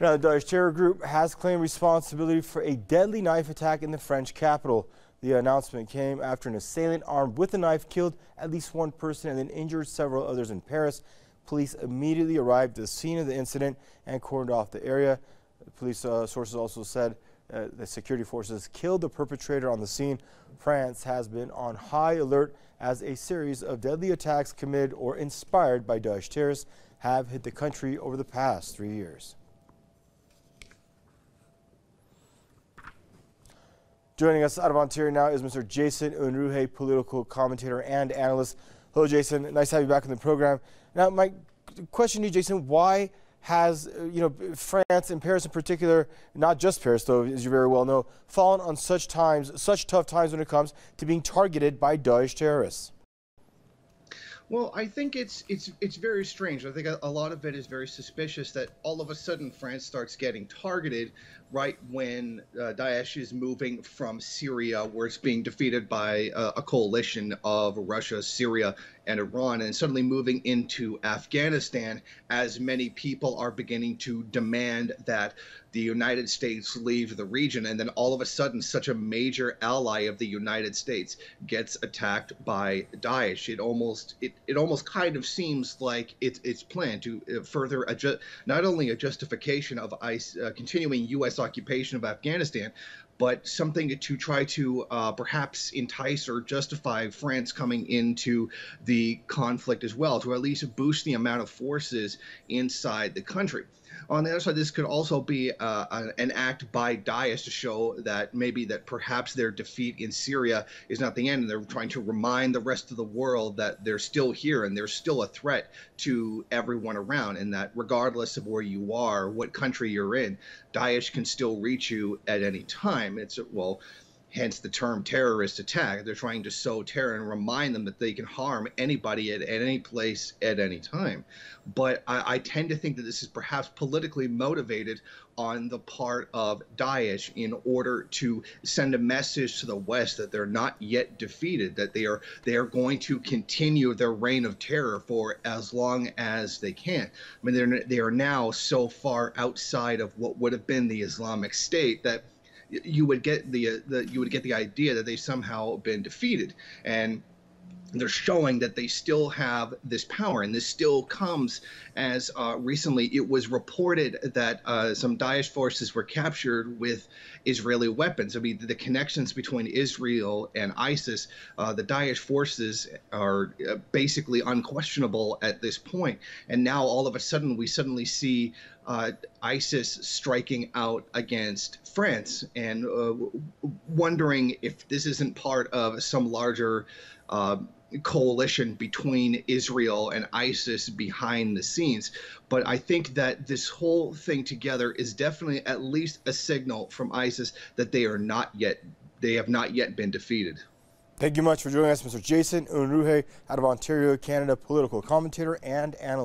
Now, the Daesh terror group has claimed responsibility for a deadly knife attack in the French capital. The announcement came after an assailant armed with a knife killed at least one person and then injured several others in Paris. Police immediately arrived at the scene of the incident and cordoned off the area. Police sources also said the security forces killed the perpetrator on the scene. France has been on high alert as a series of deadly attacks committed or inspired by Daesh terrorists have hit the country over the past 3 years. Joining us out of Ontario now is Mr. Jason Unruhe, political commentator and analyst. Hello, Jason. Nice to have you back on the program. Now, my question to you, Jason, why has France and Paris in particular, not just Paris, though, as you very well know, fallen on such tough times when it comes to being targeted by Daesh terrorists? Well, I think it's very strange. I think a lot of it is very suspicious that all of a sudden France starts getting targeted right when Daesh is moving from Syria, where it's being defeated by a coalition of Russia, Syria, and Iran, and suddenly moving into Afghanistan, as many people are beginning to demand that the United States leave the region. And then all of a sudden, such a major ally of the United States gets attacked by Daesh. It almost kind of seems like it's planned to further not only a justification of continuing U.S. occupation of Afghanistan, but something to try to perhaps entice or justify France coming into the conflict as well, to at least boost the amount of forces inside the country. On the other side, this could also be an act by Daesh to show that perhaps their defeat in Syria is not the end, and they're trying to remind the rest of the world that they're still here and they're still a threat to everyone around, and that regardless of where you are, what country you're in, Daesh can still reach you at any time. Hence the term terrorist attack. They're trying to sow terror and remind them that they can harm anybody at any place at any time. But I tend to think that this is perhaps politically motivated on the part of Daesh in order to send a message to the West that they're not yet defeated, that they are going to continue their reign of terror for as long as they can. I mean, they are now so far outside of what would have been the Islamic State that you would get the idea that they've somehow been defeated, and they're showing that they still have this power. And this still comes as recently it was reported that some Daesh forces were captured with Israeli weapons. I mean, the connections between Israel and ISIS, the Daesh forces are basically unquestionable at this point. And now all of a sudden we suddenly see ISIS striking out against France, and wondering if this isn't part of some larger coalition between Israel and ISIS behind the scenes. But I think that this whole thing together is definitely at least a signal from ISIS that they have not yet been defeated. Thank you much for joining us, Mr. Jason Unruhe, out of Ontario, Canada, political commentator and analyst.